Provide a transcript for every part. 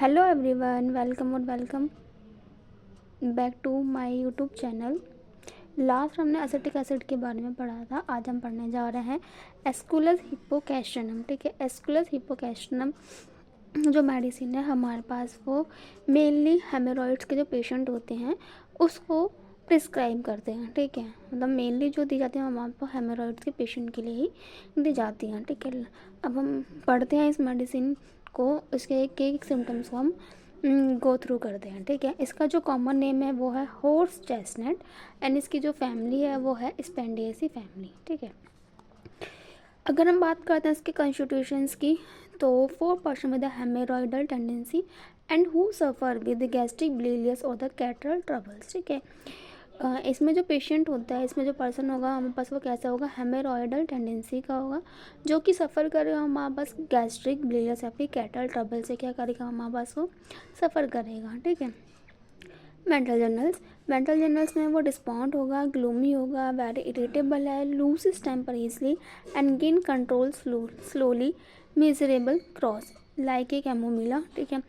Hello everyone, welcome back to my YouTube channel. Last हमने acetic acid के बारे में पढ़ा था। आज हम पढ़ने जा रहे हैं एस्कुलस हिप्पोकैस्ट्रियनम। ठीक है, एस्कुलस हिप्पोकैस्ट्रियनम जो मेडिसिन है हमारे पास, वो मेनली हेमोरॉइड्स के जो पेशेंट होते हैं उसको प्रिस्क्राइब करते हैं। ठीक है, मतलब मेनली जो दी जाती है हमारे पास हेमोरॉइड्स के पेशेंट के लिए ही दी जाती हैं। ठीक है, अब हम पढ़ते हैं इस मेडिसिन को, इसके एक सिम्टम्स को हम गो थ्रू करते हैं। ठीक है, इसका जो कॉमन नेम है वो है हॉर्स चेस्टनट एंड इसकी जो फैमिली है वो है स्पेंडिएसी फैमिली। ठीक है, अगर हम बात करते हैं इसके कॉन्स्टिट्यूशंस की, तो 4% with haemorrhoidal tendency and who suffer with gastric bilious or the catarrhal troubles. ठीक है, इसमें जो पेशेंट होता है, इसमें जो पर्सन होगा हमारे पास, वो कैसा होगा, हेमोरॉइडल टेंडेंसी का होगा, जो कि सफ़र करेगा हमारे पास गैस्ट्रिक बिलियस या फिर कैटरल ट्रबल से। क्या करेगा हमारे पास, वो सफ़र करेगा। ठीक है, मेंटल जर्नल्स में वो डिस्पॉन्ड होगा, ग्लूमी होगा, वेरी इरिटेबल है, lose temper easily and gain control slowly, miserable cross like a chamomilla. ठीक है,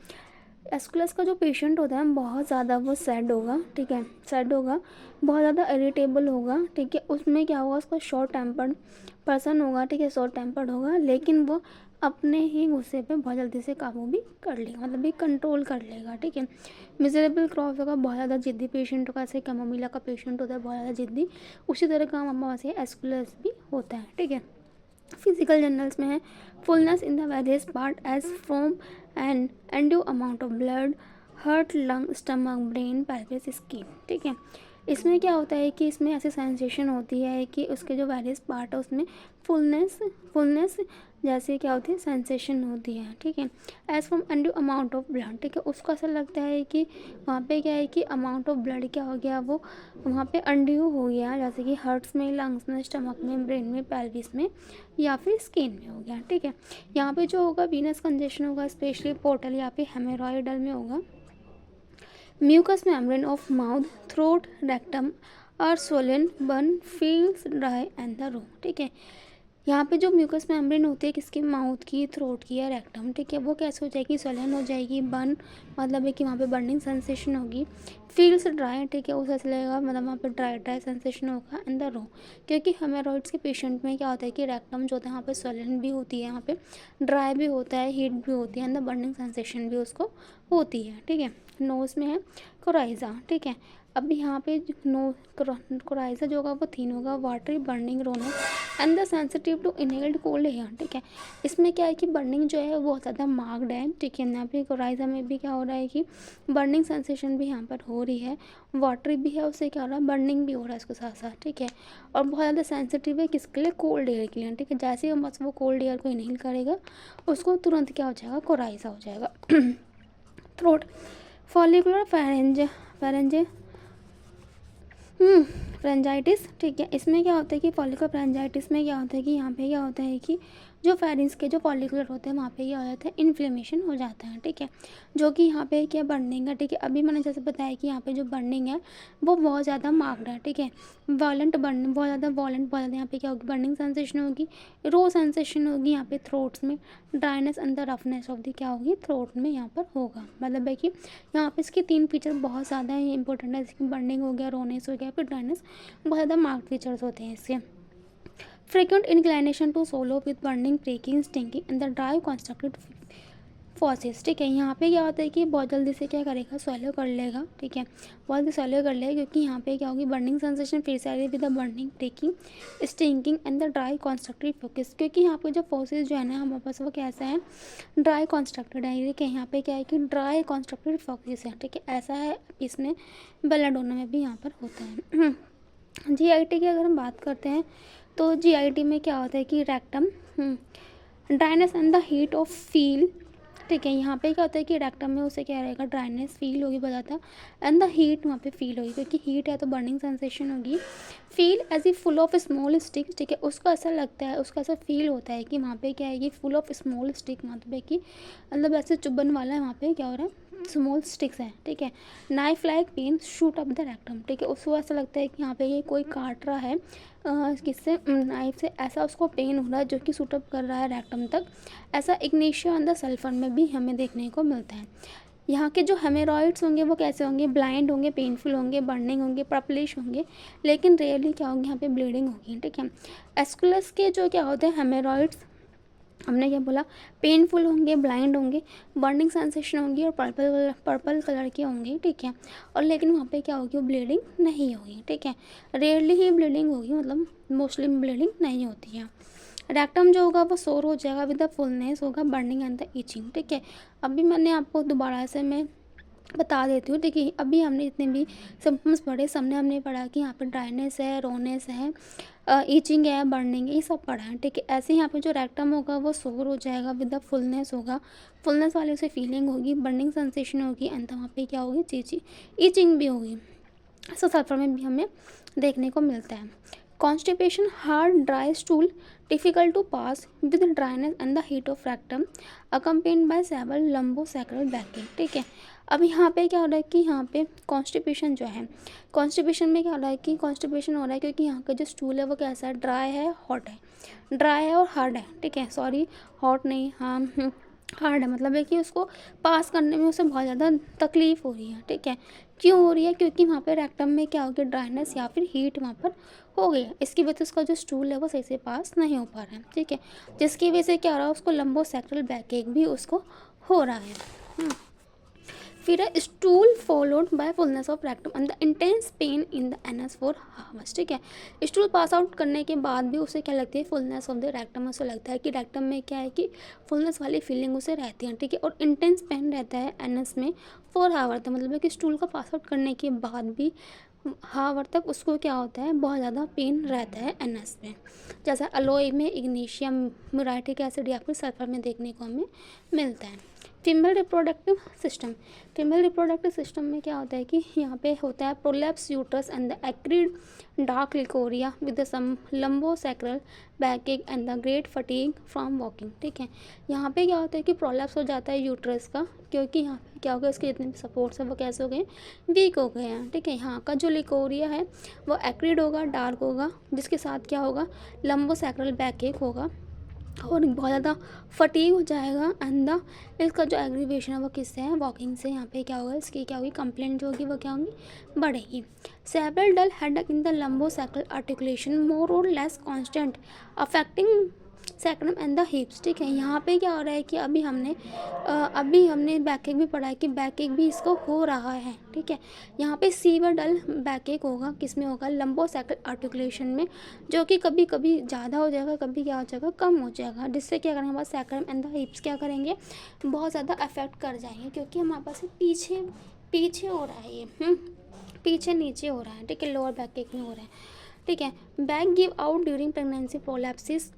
एस्कुलस का जो पेशेंट होता है बहुत ज़्यादा वो सैड होगा। ठीक है, सैड होगा, बहुत ज़्यादा इरिटेबल होगा। ठीक है, उसमें क्या होगा, उसका शॉर्ट टेम्पर्ड पर्सन होगा। ठीक है, शॉर्ट टेम्पर्ड होगा, लेकिन वो अपने ही गुस्से पे बहुत जल्दी से काबू भी कर लेगा, मतलब भी कंट्रोल कर लेगा। ठीक है, मिजरेबल क्रॉस होगा, बहुत ज़्यादा जिद्दी पेशेंट होगा, जैसे कैमोमिला का पेशेंट होता है बहुत ज़्यादा जिद्दी, उसी तरह का हमारे से एस्कुलस भी होता है। ठीक है, फिजिकल जर्नल्स में है fullness in the various part as from an undue amount of blood, heart, lung, stomach, brain, pelvis, skin. ठीक है, इसमें क्या होता है कि इसमें ऐसी सेंसेशन होती है कि उसके जो वेरियस पार्ट है उसमें फुलनेस जैसे क्या होती है, सेंसेशन होती है। ठीक है, as from undue amount of blood. ठीक है, उसको ऐसा लगता है कि वहाँ पे क्या है कि अमाउंट ऑफ ब्लड क्या हो गया, वो वहाँ पे अनड्यू हो गया, जैसे कि हार्ट्स में, लंग्स में, स्टमक में, ब्रेन में, पेल्विस में या फिर स्किन में हो गया। ठीक है, यहाँ पे जो होगा वीनस कंजेशन होगा, स्पेशली पोर्टल या फिर हेमोरॉइडल में होगा। Mucous membrane of mouth, throat, rectum are swollen, burn, feels dry and the raw. ठीक है, यहाँ पे जो म्यूकस मेम्ब्रेन होती है किसकी, माउथ की, थ्रोट की या रेक्टम। ठीक है, वो कैसे हो जाएगी, स्वलन हो जाएगी, बर्न मतलब है कि वहाँ पे बर्निंग सेंसेशन होगी, फील्स ड्राई। ठीक है, उस ऐसे लगेगा, मतलब वहाँ पे ड्राई सेंसेशन होगा, एंड द रो, क्योंकि हेमोरॉइड्स के पेशेंट में क्या होता है कि रेक्टम जो होता है वहाँ पे स्वलन भी होती है, यहाँ पे ड्राई भी होता है, हीट भी होती है, एंड द बर्निंग सेंसेशन भी उसको होती है। ठीक है, नोज़ में है कोराइजा। ठीक है, अब यहाँ पे कोराइजा जो होगा वो थीन होगा, watery, burning, rawness and the sensitive to inhaled cold air. ठीक है, इसमें क्या है कि बर्निंग जो है वो बहुत ज़्यादा मार्क्ड है। ठीक है, यहाँ पे कोराइजा में भी क्या हो रहा है कि बर्निंग सेंसेशन भी यहाँ पर हो रही है, वाटरी भी है, उससे क्या हो रहा है, बर्निंग भी हो रहा है इसके साथ साथ। ठीक है, और बहुत ज़्यादा सेंसिटिव है किसके लिए, कोल्ड एयर के लिए। ठीक है, जैसे ही बस वो कोल्ड एयर को इनहेल करेगा उसको तुरंत क्या हो जाएगा, कोराइजा हो जाएगा। थ्रोट, फॉलिकुलर फेरेंजे फ्रेंजाइटिस। ठीक है, इसमें क्या होता है कि फॉलिकुलर फ्रेंजाइटिस में क्या होता है कि यहाँ पे क्या होता है कि जो फेरेंस के जो फॉलिकुलर होते हैं वहाँ पे क्या हो जाता है, इन्फ्लेमेशन हो जाता है। ठीक है, जो कि यहाँ पे क्या बर्निंग है। ठीक है, अभी मैंने जैसे बताया कि यहाँ पे जो बर्निंग है वो बहुत ज़्यादा मार्क्ड है। ठीक है, वॉलेंट बर्निंग, बहुत ज़्यादा वॉलेंट, बहुत ज़्यादा यहाँ पे क्या होगी, बर्निंग सेंसेशन होगी, रो सेंसेशन होगी यहाँ पे थ्रोट्स में, dryness and the roughness of the क्या होगी, थ्रोट में यहाँ पर होगा। मतलब है कि यहाँ पे इसके 3 फीचर बहुत ज़्यादा इंपॉर्टेंट है, जैसे बर्निंग हो गया, रोनेस हो गया, फिर ड्राइनेस, बहुत ज़्यादा मार्क्ड फीचर्स होते हैं इसके। Frequent inclination to stool with burning, breaking, stinking and the dry constructed faeces. ठीक है, यहाँ पे क्या होता है कि बहुत जल्दी से क्या करेगा, स्वैलो कर लेगा। ठीक है, बहुत जल्दी स्वैलो कर लेगा, क्योंकि यहाँ पे क्या होगी, बर्निंग सेंसेशन फिर से आ रही है with the burning, breaking, stinking and the dry constructed faeces, क्योंकि यहाँ पे जो फॉसिस जो है ना हमारे पास वो कैसा है, ड्राई कंस्ट्रक्टेड है। ठीक है, यहाँ पे क्या है कि ड्राई कंस्ट्रक्टेड फोकस है। ठीक है, ऐसा है इसमें, बेलाडोना में भी यहाँ पर होता है। जीआईटी की अगर हम बात करते हैं तो जीआईटी में क्या होता है कि rectum, dryness and the heat of feel. ठीक है, यहाँ पे क्या होता है कि रेक्टम में उसे क्या रहेगा, ड्राइनेस फील होगी बहुत ज़्यादा, एंड द हीट वहाँ पे फील होगी, क्योंकि हीट है तो बर्निंग सेंसेशन होगी। Feel as a full of small sticks. ठीक है, उसको ऐसा लगता है, उसका ऐसा फील होता है कि वहाँ पे क्या है कि फुल ऑफ स्मॉल स्टिक, मतलब है कि मतलब ऐसे चुभन वाला है, वहाँ पे क्या हो रहा है, स्मॉल स्टिक्स हैं, ठीक है। Knife like pain shoot up the rectum, ठीक है। उसको ऐसा लगता है कि यहाँ पे ये कोई काट रहा है किससे, नाइफ से, ऐसा उसको पेन हो रहा है जो कि शूट अप कर रहा है रेक्टम तक। ऐसा इग्निशिया ऑन द सल्फर में भी हमें देखने को मिलता है। यहाँ के जो हेमेरॉइड्स होंगे वो कैसे होंगे, ब्लाइंड होंगे, पेनफुल होंगे, बर्निंग होंगे, पर्पलिश होंगे, लेकिन रेयरली क्या होंगे, यहाँ पे ब्लीडिंग होगी, ठीक है। एस्कुलस के जो क्या होते हैं हेमेरॉइड्स, हमने क्या बोला, पेनफुल होंगे, ब्लाइंड होंगे, बर्निंग सेंसेशन होंगी और पर्पल कलर के होंगे, ठीक है। और लेकिन वहाँ पे क्या होगी, वो ब्लीडिंग नहीं होगी, ठीक है। रेयरली ही ब्लीडिंग होगी, मतलब मोस्टली ब्लीडिंग नहीं होती है। रेक्टम जो होगा वो सोर हो जाएगा विद द फुलनेस होगा, बर्निंग एंड द ईचिंग, ठीक है। अभी मैंने आपको दोबारा से मैं बता देती हूँ, ठीक है। अभी हमने जितने भी सिम्पटम्स पढ़े सबने हमने पढ़ा कि यहाँ पे ड्राइनेस है, रोनेस है, ईचिंग है, बर्निंग है, ये सब पढ़ा है, ठीक है। ऐसे ही यहाँ पे जो रेक्टम होगा वो सोर हो जाएगा विद द फुलनेस होगा, फुलनेस वाली उसे फीलिंग होगी, बर्निंग सेंसेशन होगी एंड वहाँ पे क्या होगी, चीची ईचिंग भी होगी। ऐसा सल्फर में भी हमें देखने को मिलता है। Constipation, hard dry stool, difficult to pass with dryness and the heat of rectum accompanied by several lumbosacral backing, ठीक है। अब यहाँ पे क्या हो रहा है कि यहाँ पे कॉन्स्टिपेशन जो है, कॉन्स्टिपेशन में क्या हो रहा है कि कॉन्स्टिपेशन हो रहा है क्योंकि यहाँ का जो स्टूल है वो कैसा है, ड्राई है, हॉट है, ड्राई है और हार्ड है, ठीक है। सॉरी, हॉट नहीं, हाँ हार्ड है, मतलब है कि उसको पास करने में उसे बहुत ज़्यादा तकलीफ़ हो रही है, ठीक है। क्यों हो रही है, क्योंकि वहाँ पे रेक्टम में क्या हो गया, ड्राइनेस या फिर हीट वहाँ पर हो गई है। इसकी वजह से उसका जो स्टूल है वो सही से पास नहीं हो पा रहा है, ठीक है। जिसकी वजह से क्या हो रहा है, उसको लंबोसैक्रल बैकएक भी उसको हो रहा है। फिर है stool followed by fullness of rectum and the intense pain in the anus for hours, ठीक है। स्टूल पास आउट करने के बाद भी उसे क्या लगती है, फुलनेस ऑफ द रेक्टम। उसे लगता है कि रेक्टम में क्या है कि फुलनेस वाली फीलिंग उसे रहती है, ठीक है। और इंटेंस पेन रहता है एनस में फॉर हावर तक, मतलब है कि स्टूल का पास आउट करने के बाद भी हावर तक उसको क्या होता है, बहुत ज़्यादा पेन रहता है एनस में। जैसा अलोई में, इग्नीशिया, म्यूराटिक एसिड या फिर सल्फर में देखने को हमें मिलता है। Female reproductive system, female reproductive system में क्या होता है कि यहाँ पे होता है prolapse uterus and the acrid dark leucorrhoea with some lumbosacral backache and the great fatigue from walking, ठीक है। यहाँ पे क्या होता है कि प्रोलैप्स हो जाता है यूट्रस का, क्योंकि यहाँ पे क्या होगा, इसके जितने भी सपोर्ट्स हैं वो कैसे हो गए, वीक हो गए हैं, ठीक है। यहाँ का जो लिकोरिया है वो एक्रीड होगा, डार्क होगा, जिसके साथ क्या होगा, लंबोसैक्रल बैकएक होगा और बहुत ज़्यादा फटीग हो जाएगा एंड द इसका जो एग्रीवेशन है वो किससे है, वॉकिंग से। यहाँ पे क्या होगा, इसकी क्या होगी, कंप्लेंट जो होगी वो क्या होगी, बढ़ेगी। Several dull headache in the lumbosacral articulation more or less constant affecting sacrum and the hips, ठीक है। यहाँ पे क्या हो रहा है कि अभी हमने बैकएक भी पढ़ा है कि बैकएक भी इसको हो रहा है, ठीक है। यहाँ पे सीवर डल बैकएक होगा, किस में होगा, लंबोसैक्रल आर्टिकुलेशन में, जो कि कभी कभी ज़्यादा हो जाएगा, कभी क्या हो जाएगा, कम हो जाएगा, जिससे क्या करेंगे, हमारे सैक्रम एंड द हिप्स क्या करेंगे, बहुत ज़्यादा अफेक्ट कर जाएंगे, क्योंकि हमारे पास पीछे पीछे हो रहा है ये, पीछे नीचे हो रहा है, ठीक है, लोअर बैकएक में हो रहा है, ठीक है। Back give out during pregnancy prolapsus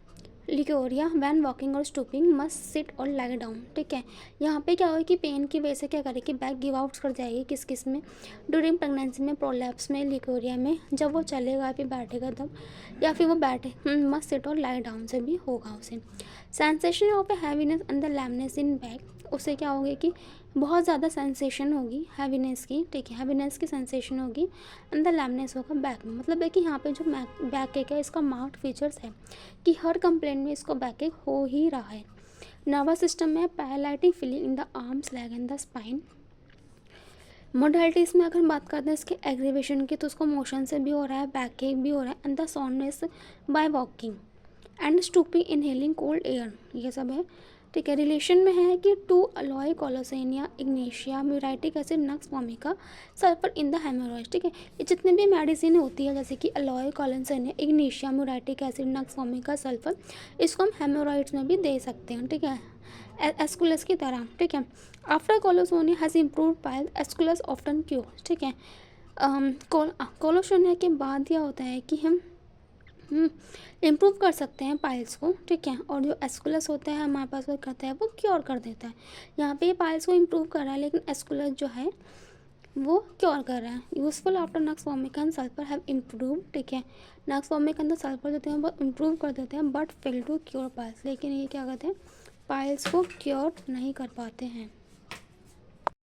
leucorrhoea when walking or stooping must sit or lie down, ठीक है। यहाँ पे क्या होगा कि पेन की वजह से क्या करेगी, बैक गिव आउट्स कर जाएगी, किस किस में, ड्यूरिंग प्रेगनेंसी में, प्रोलैप्स में, लिकोरिया में, जब वो चलेगा फिर बैठेगा तब, या फिर वो बैठे must sit or lie down से भी होगा उसे। Sensation of a heaviness and the lameness in back, उससे क्या होगा कि बहुत ज़्यादा सेंसेशन होगी हैवीनेस की, ठीक है, हैवीनेस की सेंसेशन होगी एंड द लैमनेस होगा बैक में। मतलब है कि यहाँ पे जो बैक एक है इसका मार्क्ड फीचर्स है कि हर कंप्लेंट में इसको बैक एक हो ही रहा है। नर्वस सिस्टम में paralytic feeling in the arms, leg and the spine. Modalities में अगर हम बात करते हैं इसके एग्रीवेशन की, तो उसको मोशन से भी हो रहा है, बैक एक भी हो रहा है and the soreness by walking and stooping inhaling cold air, ये सब है, ठीक है। रिलेशन में है कि to aloe colocynthis, ignatia, muriatic acid, nux vomica, sulphur in the haemorrhoid, ठीक है। ये जितने भी मेडिसिन होती है जैसे कि aloe colocynthis, ignatia, muriatic acid, nux vomica, sulphur, इसको हम हेमोरॉइड्स में भी दे सकते हैं, ठीक है, एस्कुलस की तरह, ठीक है। After colocynthis has improved pile, aesculus often cure, ठीक है। कोलोसोनिया के बाद यह होता है कि हम इम्प्रूव कर सकते हैं पाइल्स को, ठीक है। और जो एस्कुलस होता है हमारे पास वो करता है, वो क्योर कर देता है। यहाँ पे ये पाइल्स को इम्प्रूव कर रहा है, लेकिन एस्कुलस जो है वो क्योर कर रहा है। Useful after nux vomica sulphur have improve, ठीक है। नक्स वोमिकन तो सल्फर देते हैं वो इम्प्रूव कर देते हैं, but fail to cure piles, लेकिन ये क्या करते हैं, पाइल्स को क्योर नहीं कर पाते हैं।